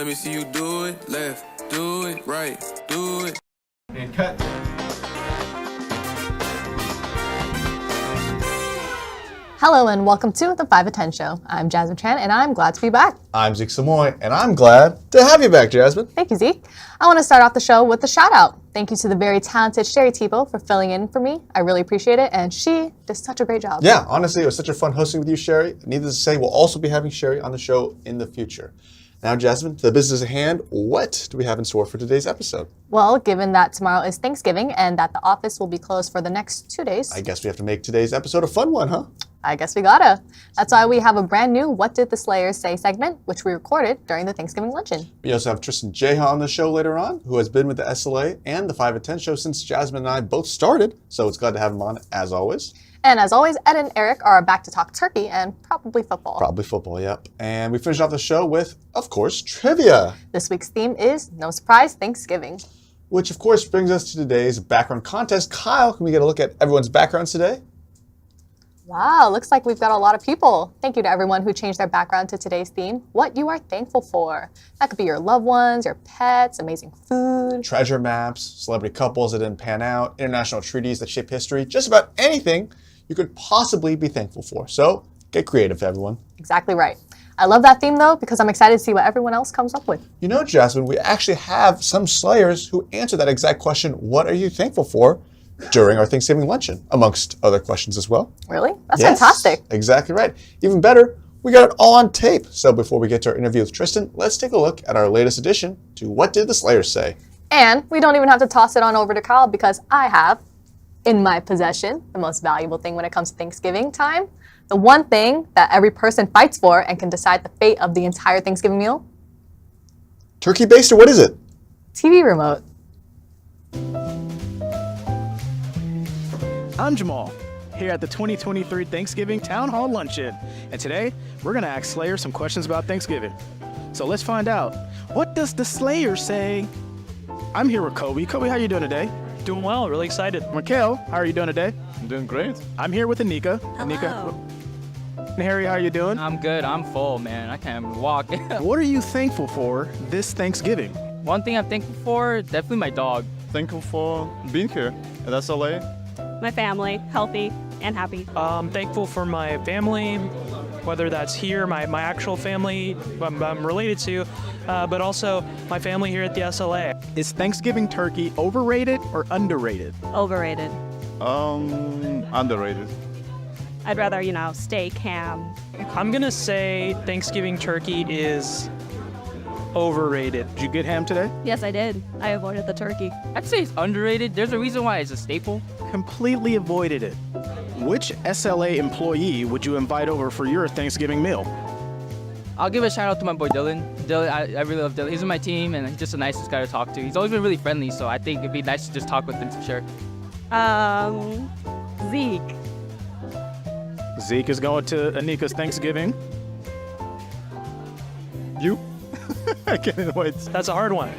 Let me see you do it left, do it right, do it. And cut. Hello and welcome to the 5 at 10 show. I'm Jasmine Tran and I'm glad to be back. I'm Zeke Samoy, and I'm glad to have you back, Jasmine. Thank you, Zeke. I want to start off the show with a shout out. Thank you to the very talented Sherry Tebow for filling in for me. I really appreciate it, and she did such a great job. Yeah, honestly, it was such a fun hosting with you, Sherry. Needless to say, we'll also be having Sherry on the show in the future. Now, Jasmine, to the business at hand, what do we have in store for today's episode? Well, given that tomorrow is Thanksgiving and that the office will be closed for the next 2 days, I guess we have to make today's episode a fun one, huh? I guess we gotta. That's why we have a brand new What Did the Slayers Say segment, which we recorded during the Thanksgiving luncheon. We also have Tristan Jeha on the show later on, who has been with the SLA and the 5 at 10 show since Jasmine and I both started, so it's glad to have him on as always. And as always, Ed and Eric are back to talk turkey and probably football. Probably football, yep. And we finish off the show with, of course, trivia. This week's theme is, no surprise, Thanksgiving. Which, of course, brings us to today's background contest. Kyle, can we get a look at everyone's backgrounds today? Wow, looks like we've got a lot of people. Thank you to everyone who changed their background to today's theme, what you are thankful for. That could be your loved ones, your pets, amazing food. Treasure maps, celebrity couples that didn't pan out, international treaties that shape history, just about anything you could possibly be thankful for. So get creative, everyone. Exactly right. I love that theme though, because I'm excited to see what everyone else comes up with. You know, Jasmine, we actually have some Slayers who answer that exact question, what are you thankful for, during our Thanksgiving luncheon, amongst other questions as well. Really? That's Yes, fantastic. Exactly right. Even better, we got it all on tape. So before we get to our interview with Tristan, let's take a look at our latest edition to What Did the Slayers Say? And we don't even have to toss it on over to Kyle because I have, in my possession, the most valuable thing when it comes to Thanksgiving time, the one thing that every person fights for and can decide the fate of the entire Thanksgiving meal, Turkey baster, what is it? TV remote. I'm Jamal, here at the 2023 Thanksgiving Town Hall Luncheon, and today we're going to ask Slayer some questions about Thanksgiving. So let's find out, what does the Slayer say? I'm here with Kobe. Kobe, how you doing today? Doing well, really excited. Mikhail, how are you doing today? I'm doing great. I'm here with Anika. Anika. And Harry, how are you doing? I'm good. I'm full, man. I can't even walk. What are you thankful for this Thanksgiving? One thing I'm thankful for, definitely my dog. Thankful for being here at SLA. My family, healthy and happy. Thankful for my family, whether that's here, my actual family I'm related to, but also my family here at the SLA. Is Thanksgiving turkey overrated or underrated? Overrated. Underrated. I'd rather, steak, ham. I'm gonna say Thanksgiving turkey is overrated. Did you get ham today? Yes, I did. I avoided the turkey. I'd say it's underrated. There's a reason why it's a staple. Completely avoided it. Which SLA employee would you invite over for your Thanksgiving meal? I'll give a shout out to my boy Dylan. Dylan, I really love Dylan. He's on my team and he's just the nicest guy to talk to. He's always been really friendly, so I think it'd be nice to just talk with him for sure. Zeke. Zeke is going to Anika's Thanksgiving. You? I can't wait. That's a hard one.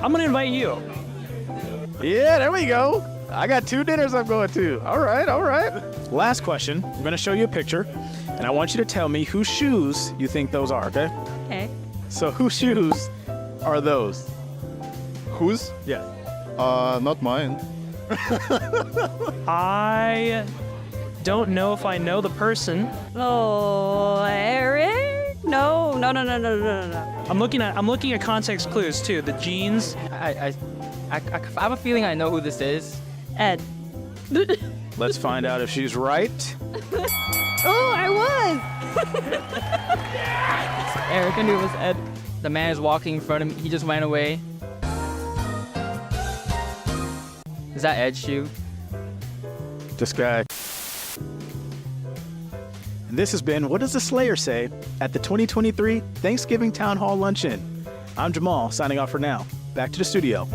I'm gonna invite you. Yeah, there we go. I got 2 dinners I'm going to. All right, all right. Last question. I'm going to show you a picture, and I want you to tell me whose shoes you think those are, okay? Okay. So whose shoes are those? Whose? Yeah. Not mine. I don't know if I know the person. Oh, Eric? No. I'm looking at context clues too. The jeans. I have a feeling I know who this is. Ed. Let's find out if she's right. Oh, I was. Eric, I knew it was Ed. The man is walking in front of me. He just went away. Is that Ed's shoe? This guy. And this has been What Does the Slayer Say at the 2023 Thanksgiving Town Hall Luncheon. I'm Jamal, signing off for now. Back to the studio.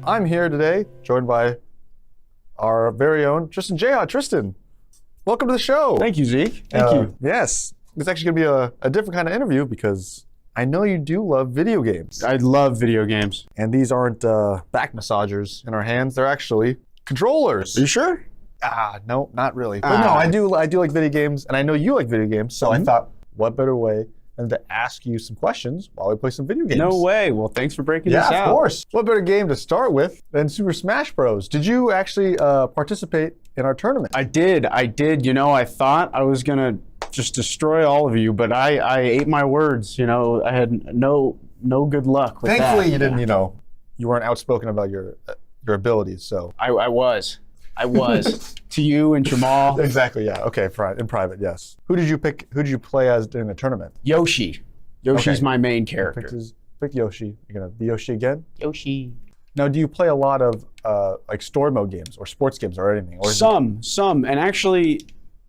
I'm here today, joined by our very own Tristan Jeha. Tristan, welcome to the show. Thank you, Zeke. Thank you. Yes, it's actually going to be a different kind of interview because I know you do love video games. I love video games. And these aren't back massagers in our hands. They're actually controllers. Are you sure? No, not really. But no, I do like video games, and I know you like video games, so I thought, what better way than to ask you some questions while we play some video games? No way. Well, thanks for breaking this Yeah, out. of course. What better game to start with than Super Smash Bros? Did you actually participate in our tournament? I did. You know, I thought I was going to just destroy all of you, but I ate my words. You know, I had no good luck with that. Thankfully, you didn't. You weren't outspoken about your abilities. So I was. To you and Jamal. exactly. Yeah. Okay. In private, yes. Who did you pick? Who did you play as during the tournament? Yoshi. Yoshi's Okay. my main Picked, character. picked Yoshi. You're gonna be Yoshi again. Yoshi. Now, do you play a lot of like story mode games or sports games or anything? Or is Some. And actually,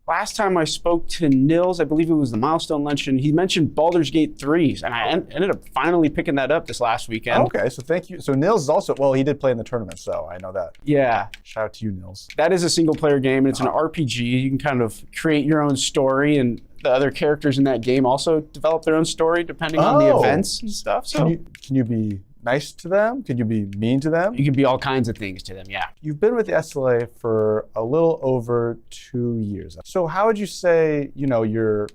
last time I spoke to Nils, I believe it was the Milestone Luncheon, he mentioned Baldur's Gate 3s, and I ended up finally picking that up this last weekend. Okay, so thank you. So Nils is also, well, he did play in the tournament, so I know that. Yeah, Shout out to you, Nils. that is a single-player game, and it's an RPG. You can kind of create your own story, and the other characters in that game also develop their own story depending on the Oh. events and stuff. So Can you be nice to them? Can you be mean to them? you can be all kinds of things to them, yeah. You've been with the SLA for a little over 2 years. So how would you say, your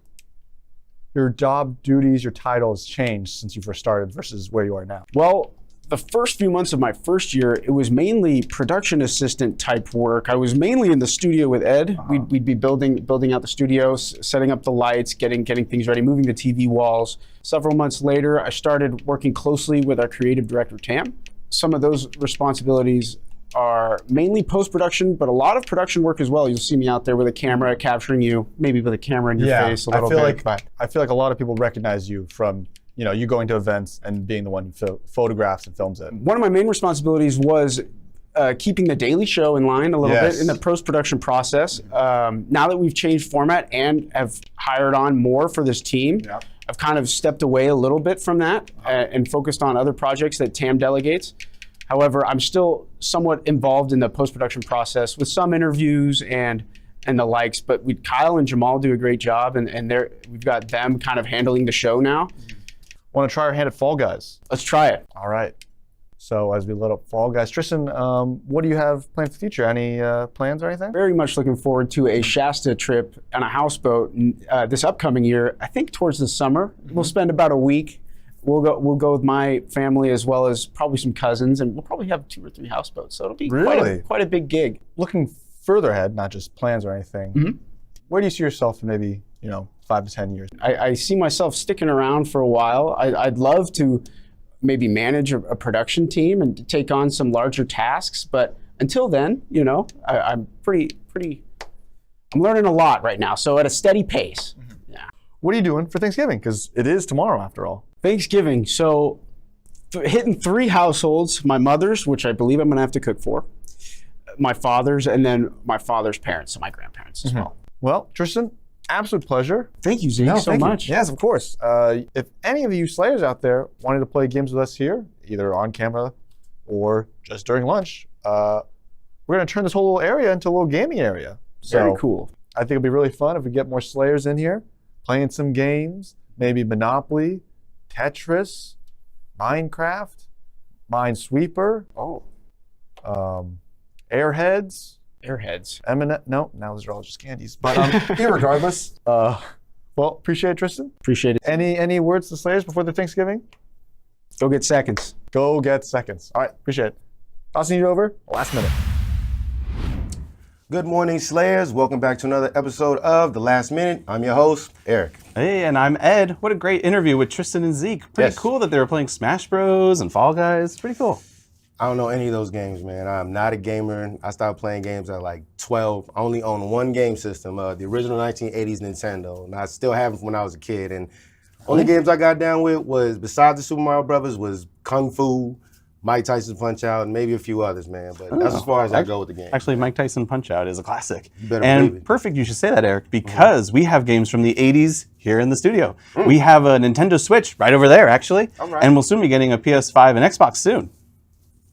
job duties, your title has changed since you first started versus where you are now? Well, the first few months of my first year, it was mainly production assistant type work. I was mainly in the studio with Ed. We'd be building out the studio, setting up the lights, getting things ready, moving the TV walls. Several months later, I started working closely with our creative director, Tam. Some of those responsibilities are mainly post-production, but a lot of production work as well. You'll see me out there with a camera capturing you, maybe with a camera in your face a little bit. I feel like a lot of people recognize you from you going to events and being the one who photographs and films it. One of my main responsibilities was keeping the Daily Show in line a little Yes. bit in the post-production process. Now that we've changed format and have hired on more for this team, I've kind of stepped away a little bit from that and focused on other projects that Tam delegates. However, I'm still somewhat involved in the post-production process with some interviews and the likes, but Kyle and Jamal do a great job, and we've got them kind of handling the show now. Want to try our hand at Fall Guys? Let's try it. All right. So as we load up Fall Guys, Tristan, what do you have planned for the future? Any plans or anything? Very much looking forward to a Shasta trip on a houseboat this upcoming year. I think towards the summer. We'll spend about a week. We'll go with my family as well as probably some cousins, and we'll probably have 2 or 3 houseboats. So it'll be Really? quite a big gig. Looking further ahead, not just plans or anything, where do you see yourself in maybe 5 to 10 years? I see myself sticking around for a while. I'd love to maybe manage a production team and to take on some larger tasks, but until then, I'm I'm learning a lot right now. So at a steady pace. Yeah. What are you doing for Thanksgiving? Because it is tomorrow after all. Thanksgiving. So hitting 3 households, my mother's, which I believe I'm gonna have to cook for, my father's, and then my father's parents, so my grandparents as well. Well, Tristan, absolute pleasure. Thank you, Zeke, so thank you. much. Yes, of course. If any of you Slayers out there wanted to play games with us here, either on camera or just during lunch, we're going to turn this whole little area into a little gaming area. Very So cool. I think it'll be really fun if we get more Slayers in here, playing some games, maybe Monopoly, Tetris, Minecraft, Minesweeper, Airheads. Airheads. No, those are all just candies. But irregardless, well, appreciate it, Tristan. Appreciate it. Any words to Slayers before the Thanksgiving? Go get seconds. Go get seconds. All right, appreciate it. Tossing you over, last minute. Good morning, Slayers. Welcome back to another episode of The Last Minute. I'm your host, Eric. Hey, and I'm Ed. What a great interview with Tristan and Zeke. Pretty Yes. cool that they were playing Smash Bros. And Fall Guys. Pretty cool. I don't know any of those games, man. I'm not a gamer. I started playing games at like 12. I only own one game system, the original 1980s Nintendo, and I still have it from when I was a kid. And only games I got down with was, besides the Super Mario Brothers, was Kung Fu, Mike Tyson's Punch-Out, and maybe a few others, man. But that's as far as I go with the game. Actually, Mike Tyson Punch-Out is a classic. better believe And it. perfect you should say that, Eric, because we have games from the 80s here in the studio. We have a Nintendo Switch right over there, actually. All right. And we'll soon be getting a PS5 and Xbox soon.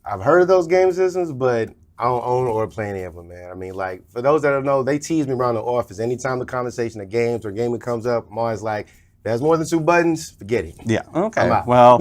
I've heard of those game systems, but I don't own or play any of them, man. I mean, like, for those that don't know, they tease me around the office. Anytime the conversation of games or gaming comes up, I'm always like, there's more than 2 buttons, forget it. Yeah, okay. I'm out. Well,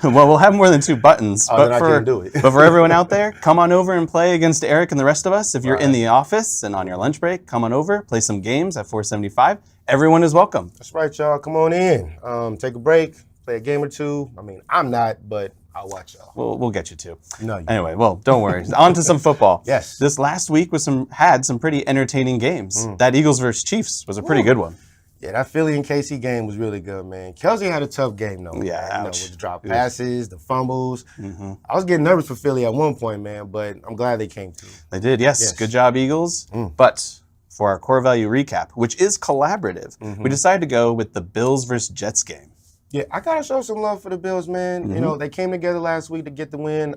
we'll have more than 2 buttons. Oh, then I can't do it. But for everyone out there, come on over and play against Eric and the rest of us. If you're in the office and on your lunch break, come on over, play some games at 475. everyone is welcome. That's right, y'all. Come on in. Take a break, play a game or two. I mean, I'm not, but I'll watch y'all. We'll get you to. No, you Anyway, well, don't worry. On to some football. Yes. This last week had some pretty entertaining games. That Eagles versus Chiefs was a pretty good one. Yeah, that Philly and KC game was really good, man. Kelsey had a tough game, though. Yeah, man. ouch. With the drop passes, the fumbles. I was getting nervous for Philly at one point, man, but I'm glad they came through. They did, yes. Good job, Eagles. But for our core value recap, which is collaborative, we decided to go with the Bills versus Jets game. Yeah, I got to show some love for the Bills, man. You know, they came together last week to get the win.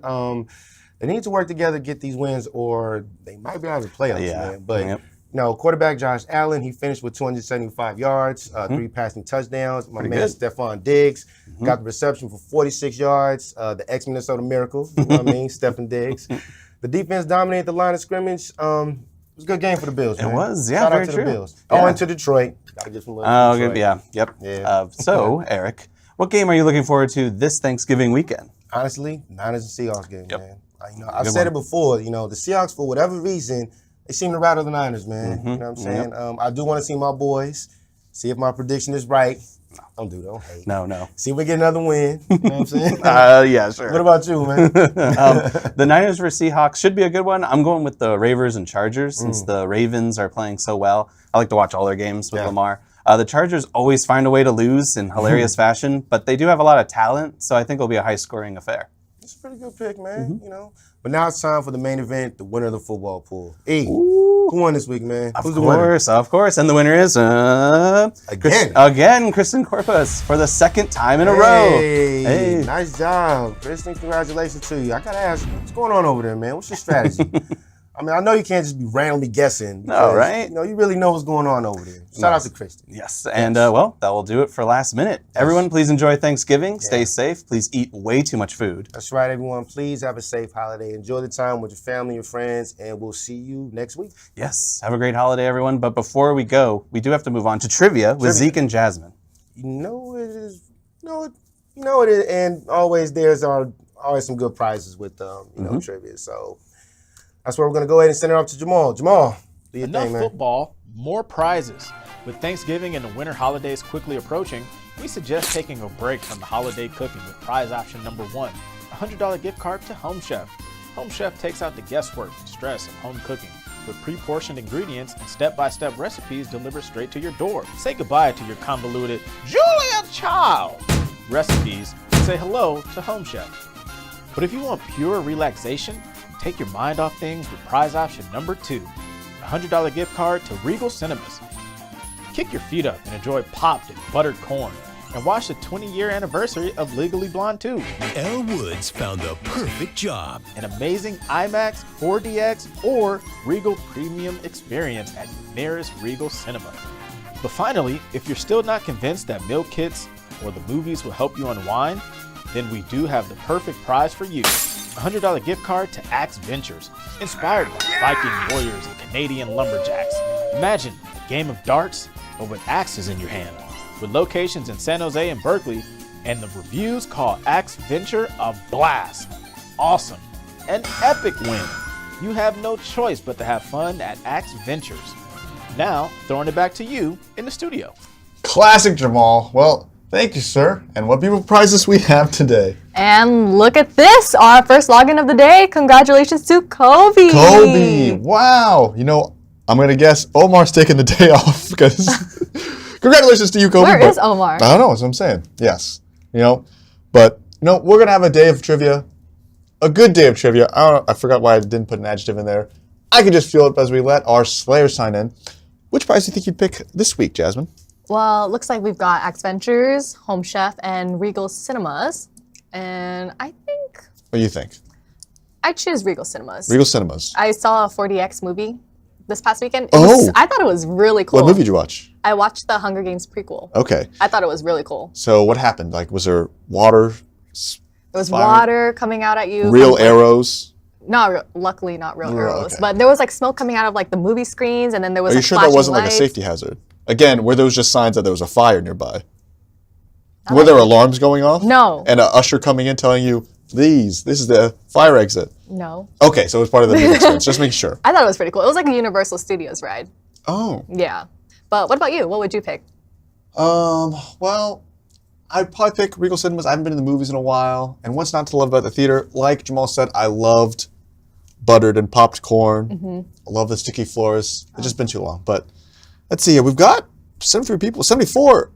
They need to work together to get these wins, or they might be out of the playoffs, man. But, you know, quarterback Josh Allen, he finished with 275 yards, 3 passing touchdowns. My man, Stephon Diggs, got the reception for 46 yards. The ex-Minnesota Miracle, you know what I mean, Stephon Diggs. The defense dominated the line of scrimmage. It was a good game for the Bills, man. It was, yeah, Shout very out to true. the Bills. Yeah. Oh, and to Detroit. Got to get some love to Detroit. Yeah. So, Eric, what game are you looking forward to this Thanksgiving weekend? Honestly, Niners and Seahawks game, man. You know, I've said it before. You know, the Seahawks, for whatever reason, they seem to rattle the Niners, man. You know what I'm saying? I do want to see my boys, see if my prediction is right. Don't hate. No. See if we get another win. You know what I'm saying? Yeah, sure. What about you, man? The Niners versus Seahawks should be a good one. I'm going with the Ravens and Chargers since the Ravens are playing so well. I like to watch all their games with Lamar. The Chargers always find a way to lose in hilarious fashion, but they do have a lot of talent, so I think it'll be a high-scoring affair. It's a pretty good pick, man. You know. But now it's time for the main event, the winner of the football pool. Who won this week, man? Who's the winner? Of course. And the winner is again Kristen Corpus for the second time in a row. Hey, nice job, Kristen. Congratulations to you. I gotta ask, what's going on over there, man? What's your strategy? I mean, I know you can't just be randomly guessing. No, right? You know, you really know what's going on over there. Shout out to Kristen. Yes, and well, that will do it for Last Minute. Everyone, please enjoy Thanksgiving. Stay safe. Please eat way too much food. That's right, everyone. Please have a safe holiday. Enjoy the time with your family, your friends, and we'll see you next week. Yes, have a great holiday, everyone. But before we go, we do have to move on to trivia with Zeke and Jasmine. You know it is. You know it is, and always there's always some good prizes with you know, trivia. So that's where we're gonna go ahead and send it off to Jamal. Jamal, do your Enough thing, man. football, more prizes. With Thanksgiving and the winter holidays quickly approaching, we suggest taking a break from the holiday cooking with prize option number 1, a $100 gift card to Home Chef. Home Chef takes out the guesswork and stress of home cooking with pre-portioned ingredients and step-by-step recipes delivered straight to your door. Say goodbye to your convoluted Julia Child recipes and say hello to Home Chef. But if you want pure relaxation, take your mind off things with prize option number 2, a $100 gift card to Regal Cinemas. Kick your feet up and enjoy popped and buttered corn, and watch the 20-year anniversary of Legally Blonde 2. Elle Woods found the perfect job. An amazing IMAX, 4DX, or Regal Premium experience at your nearest Regal Cinema. But finally, if you're still not convinced that meal kits or the movies will help you unwind, then we do have the perfect prize for you. A $100 gift card to Axe Ventures, inspired by Viking warriors and Canadian lumberjacks. Imagine a game of darts, but with axes in your hand. With locations in San Jose and Berkeley, and the reviews call Axe Venture a blast. Awesome. An epic win. You have no choice but to have fun at Axe Ventures. Now, throwing it back to you in the studio. Classic, Jamal. Well, thank you, sir. And what beautiful prizes we have today. And look at this, our first login of the day. Congratulations to Kobe. Kobe, wow. You know, I'm going to guess Omar's taking the day off because congratulations to you, Kobe. Where is Omar? I don't know, that's what I'm saying. Yes. You know, but, you know, we're going to have a day of trivia, a good day of trivia. I forgot why I didn't put an adjective in there. I can just feel it as we let our Slayer sign in. Which prize do you think you'd pick this week, Jasmine? Well, it looks like we've got Axe Ventures, Home Chef, and Regal Cinemas. And I think What do you think? I choose Regal Cinemas. Regal Cinemas. I saw a 4DX movie this past weekend. I thought it was really cool. What movie did you watch? I watched the Hunger Games prequel. Okay. I thought it was really cool. So what happened? Like, was there water? There was water coming out at you. Real arrows? Luckily not real arrows. Okay. But there was like smoke coming out of like the movie screens, and then there was Are you like sure that flashing wasn't like a lights. safety hazard? Again, were those just signs that there was a fire nearby? Were there alarms going off? No. And an usher coming in telling you, this is the fire exit? No. Okay, so it was part of the movie experience. Just make sure. I thought it was pretty cool. It was like a Universal Studios ride. Oh. Yeah. But what about you? What would you pick? Well, I'd probably pick Regal Cinemas. I haven't been in the movies in a while. And what's not to love about the theater? Like Jamal said, I loved buttered and popped corn. I love the sticky floors. It's just been too long. But let's see. We've got 73 people, 74.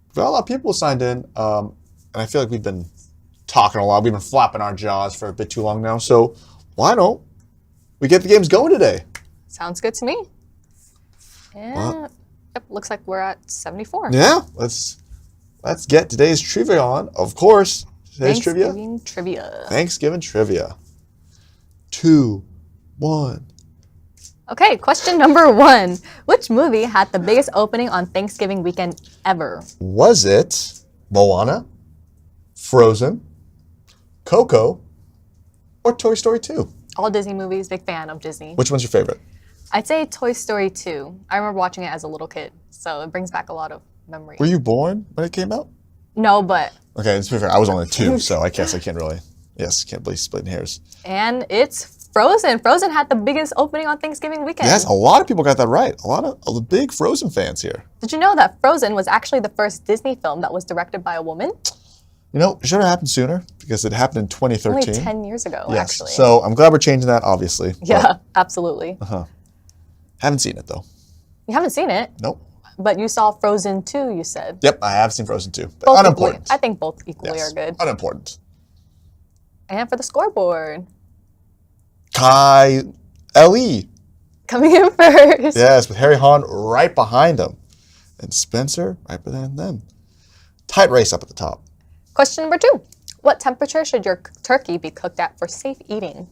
We've got a lot of people signed in. And I feel like we've been talking a lot. We've been flapping our jaws for a bit too long now. So why don't we get the games going today? Sounds good to me. Yeah. Yep, looks like we're at 74. Yeah, let's get today's trivia on. Of course, today's Thanksgiving trivia. Thanksgiving trivia. 2, 1. Okay, question number 1. Which movie had the biggest opening on Thanksgiving weekend ever? Was it Moana, Frozen, Coco, or Toy Story 2? All Disney movies, big fan of Disney. Which one's your favorite? I'd say Toy Story 2. I remember watching it as a little kid, so it brings back a lot of memories. Were you born when it came out? No, but... Okay, to be fair, I was only 2, so I guess I can't really... Yes, can't believe splitting hairs. And it's Frozen. Frozen had the biggest opening on Thanksgiving weekend. Yes, a lot of people got that right. A lot of the big Frozen fans here. Did you know that Frozen was actually the first Disney film that was directed by a woman? You know, it should have happened sooner because it happened in 2013. Only 10 years ago, yes. actually. So I'm glad we're changing that, obviously. Yeah, absolutely. Haven't seen it, though. You haven't seen it? Nope. But you saw Frozen 2, you said. Yep, I have seen Frozen 2. But Both unimportant. I think both equally are good. Unimportant. And for the scoreboard, Kai Ellie. coming in first. Yes, with Harry Hahn right behind him. And Spencer right behind them. Tight race up at the top. Question number 2. What temperature should your turkey be cooked at for safe eating?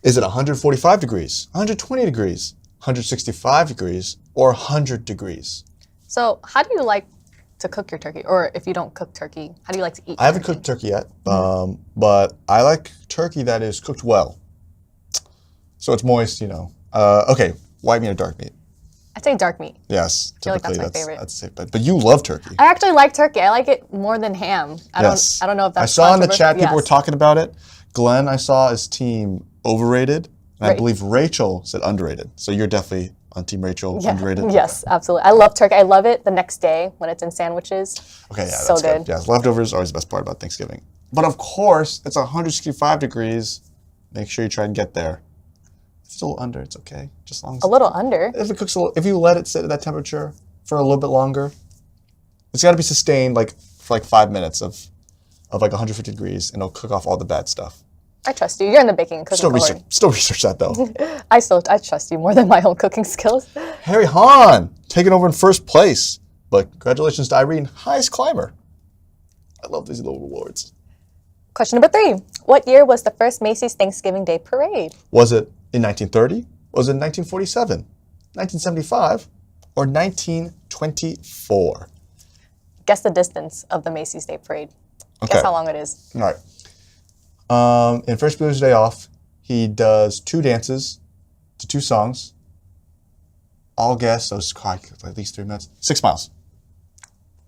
Is it 145 degrees, 120 degrees, 165 degrees, or 100 degrees? So how do you like to cook your turkey? Or if you don't cook turkey, how do you like to eat I haven't cooked turkey yet, but I like turkey that is cooked well. So it's moist, you know. Okay, white meat or dark meat? I'd say dark meat. Yes, feel like typically that's my favorite. that's a safe bet. But you love turkey. I actually like turkey. I like it more than ham. I don't know if that's I saw in the controversial. chat people were Yes. talking about it. Glenn, I saw his team overrated, and I Right. believe Rachel said underrated. So you're definitely on Team Rachel, Yeah. underrated. Yes, absolutely. I love turkey. I love it the next day when it's in sandwiches. Okay, yeah, So that's good. good. Yeah, leftovers are always the best part about Thanksgiving. But of course, it's 165 degrees. Make sure you try and get there. If it's a little under, it's okay. Just as long as A little under. if it cooks a little, if you let it sit at that temperature for a little bit longer, it's got to be sustained like for like 5 minutes of like 150 degrees, and it'll cook off all the bad stuff. I trust you. You're in the baking and cooking cohort. Still research that though. I trust you more than my own cooking skills. Harry Hahn taking over in first place, but congratulations to Irene, highest climber. I love these little rewards. Question number 3. What year was the first Macy's Thanksgiving Day Parade? Was it in 1930? Was it in 1947, 1975, or 1924? Guess the distance of the Macy's Day Parade. Okay. Guess how long it is. All right. In First Blues Day Off, he does 2 dances to 2 songs. All guess, so it's at least 3 minutes. 6 miles.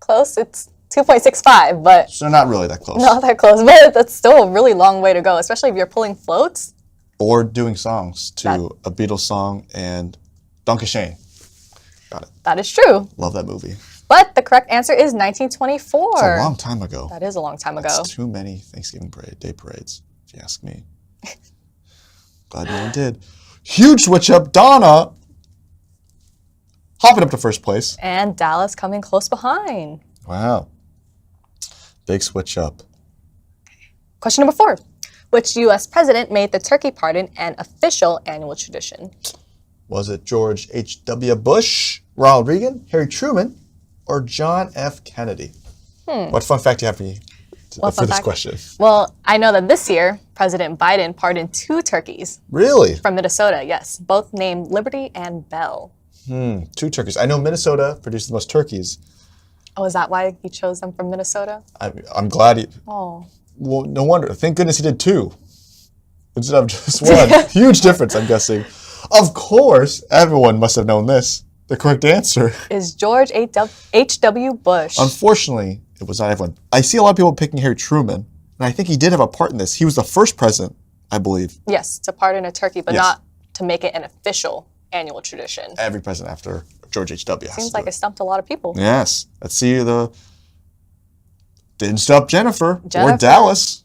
Close. It's 2.65, but So not really that close. not that close. But that's still a really long way to go, especially if you're pulling floats. Or doing songs to a Beatles song and Donkey Shane. Got it. That is true. Love that movie. But the correct answer is 1924. It's a long time ago. That is a long time ago. That's too many Thanksgiving Day parades, if you ask me. Glad no one did. Huge switch up. Donna hopping up to first place. And Dallas coming close behind. Wow. Big switch up. Question number 4. Which U.S. president made the turkey pardon an official annual tradition? Was it George H.W. Bush, Ronald Reagan, Harry Truman, or John F. Kennedy? What fun fact do you have for me What for fun this fact? question? Well, I know that this year, President Biden pardoned 2 turkeys Really? from Minnesota, yes, both named Liberty and Bell. 2 turkeys. I know Minnesota produces the most turkeys. Oh, is that why he chose them from Minnesota? I'm glad he... Oh. Well, no wonder. Thank goodness he did 2 instead of just 1. Huge difference, I'm guessing. Of course, everyone must have known this. The correct answer. Is George H.W. Bush. Unfortunately, it was not everyone. I see a lot of people picking Harry Truman, and I think he did have a part in this. He was the first president, I believe. Yes, to pardon a turkey, but Yes. not to make it an official annual tradition? Every president after George H.W. Seems like it stumped a lot of people. Yes. Let's see the. Didn't stump Jennifer or Jennifer. Dallas.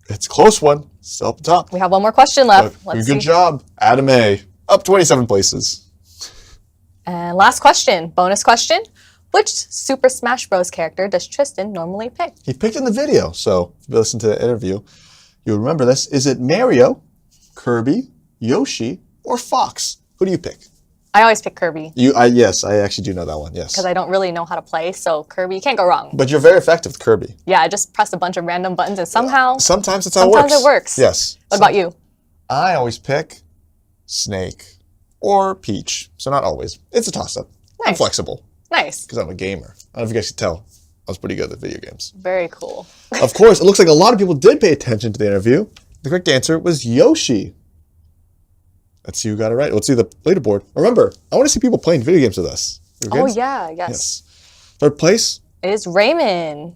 It's a close one. Still up the top. We have one more question left. Let's Good see. job. Adam A. Up 27 places. And last question, bonus question. Which Super Smash Bros. Character does Tristan normally pick? He picked in the video, so if you listen to the interview, you'll remember this. Is it Mario, Kirby, Yoshi, or Fox? Who do you pick? I always pick Kirby Yes, I actually do know that one, yes. because I don't really know how to play, so Kirby, you can't go wrong. But you're very effective with Kirby. Yeah, I just press a bunch of random buttons and somehow, Sometimes that's how it works. sometimes it works. Yes. What about you? I always pick Snake or Peach, so not always. It's a toss-up. I'm Nice. flexible Nice. because I'm a gamer. I don't know if you guys can tell. I was pretty good at video games. Very cool. Of course, it looks like a lot of people did pay attention to the interview. The correct answer was Yoshi. Let's see who got it right. Let's see the leaderboard. Remember, I want to see people playing video games with us. Video Oh, games? yeah, yes. Yes. Third place, Is Raymond.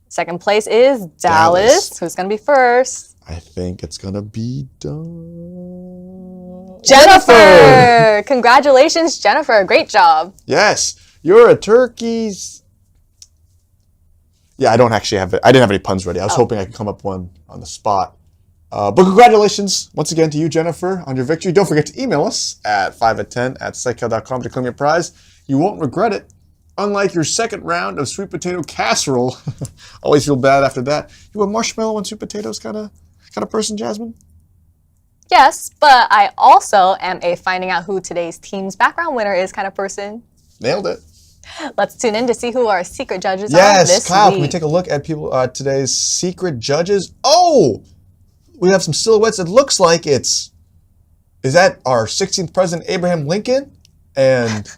Second place is Dallas. Dallas. Who's going to be first? I think it's going to be Jennifer! Congratulations, Jennifer. Great job. Yes, you're a turkey's. Yeah, I don't actually have it. I didn't have any puns ready. I was hoping I could come up one on the spot. But congratulations once again to you, Jennifer, on your victory. Don't forget to email us at 5at10@psychel.com to claim your prize. You won't regret it. Unlike your second round of sweet potato casserole, always feel bad after that. You a marshmallow and sweet potatoes kind of person, Jasmine? Yes, but I also am a finding out who today's team's background winner is kind of person. Nailed it. Let's tune in to see who our secret judges are Yes, this Kyle, week. can we take a look at people today's secret judges? Oh, we have some silhouettes. It looks like is that our 16th president, Abraham Lincoln, and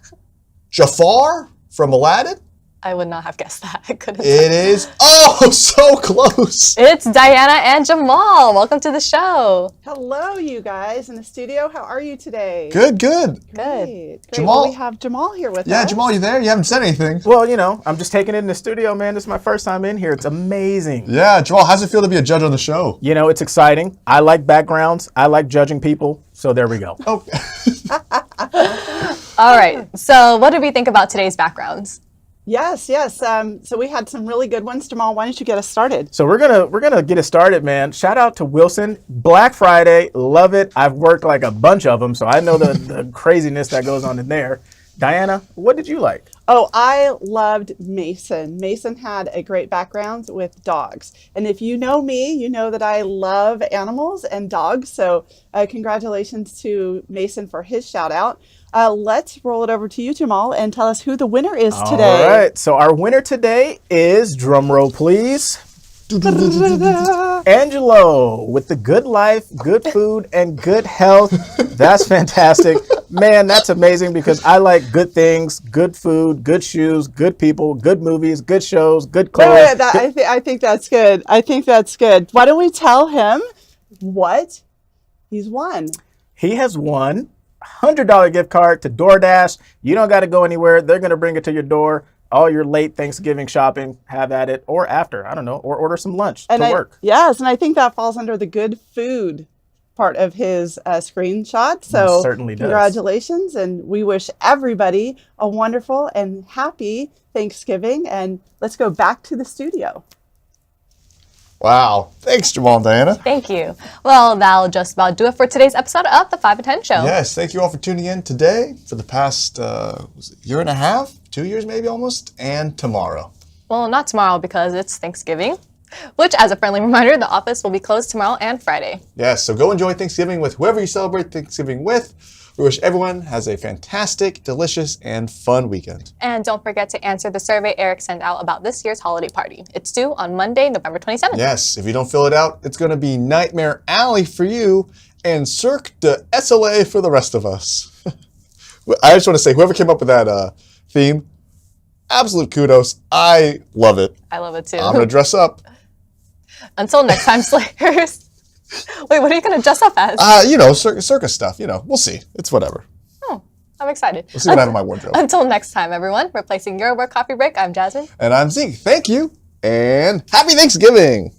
Jafar from Aladdin? I would not have guessed that. I couldn't. It is. Oh, so close. It's Diana and Jamal. Welcome to the show. Hello, you guys in the studio. How are you today? Good. Good. Great. Jamal? Well, we have Jamal here with us. Yeah, Jamal, you there? You haven't said anything. Well, you know, I'm just taking it in the studio, man. This is my first time in here. It's amazing. Yeah, Jamal, how's it feel to be a judge on the show? You know, it's exciting. I like backgrounds. I like judging people. So there we go. Oh. All right. So, what did we think about today's backgrounds? Yes. So we had some really good ones. Jamal, why don't you get us started? So we're gonna get it started, man. Shout out to Wilson. Black Friday, love it. I've worked like a bunch of them, so I know the craziness that goes on in there. Diana, what did you like? Oh, I loved Mason. Mason had a great background with dogs. And if you know me, you know that I love animals and dogs. So congratulations to Mason for his shout out. Let's roll it over to you, Jamal, and tell us who the winner is today. All right. So our winner today is, drum roll please, Angelo with the good life, good food, and good health. That's fantastic. Man, that's amazing because I like good things, good food, good shoes, good people, good movies, good shows, good clothes. I think that's good. I think that's good. Why don't we tell him what he's won? He has won $100 gift card to DoorDash. You don't got to go anywhere. They're going to bring it to your door. All your late Thanksgiving shopping, have at it, or after, I don't know, or order some lunch to work. Yes, and I think that falls under the good food part of his screenshot. So It certainly does. Congratulations, and we wish everybody a wonderful and happy Thanksgiving. And let's go back to the studio. Wow. Thanks, Jamal and Diana. Thank you. Well, that'll just about do it for today's episode of the 5 at 10 show. Yes, thank you all for tuning in today for the past year and a half, 2 years maybe almost, and tomorrow. Well, not tomorrow because it's Thanksgiving, which, as a friendly reminder, the office will be closed tomorrow and Friday. Yes, so go enjoy Thanksgiving with whoever you celebrate Thanksgiving with. We wish everyone has a fantastic, delicious, and fun weekend. And don't forget to answer the survey Eric sent out about this year's holiday party. It's due on Monday, November 27th. Yes, if you don't fill it out, it's going to be Nightmare Alley for you and Cirque du SLA for the rest of us. I just want to say, whoever came up with that theme, absolute kudos. I love it. I love it too. I'm going to dress up. Until next time, Slayers. Wait, what are you going to dress up as? Circus stuff. We'll see. It's whatever. Oh, I'm excited. We'll see what I have in my wardrobe. Until next time, everyone. Replacing your work coffee break, I'm Jasmine. And I'm Zeke. Thank you, and happy Thanksgiving.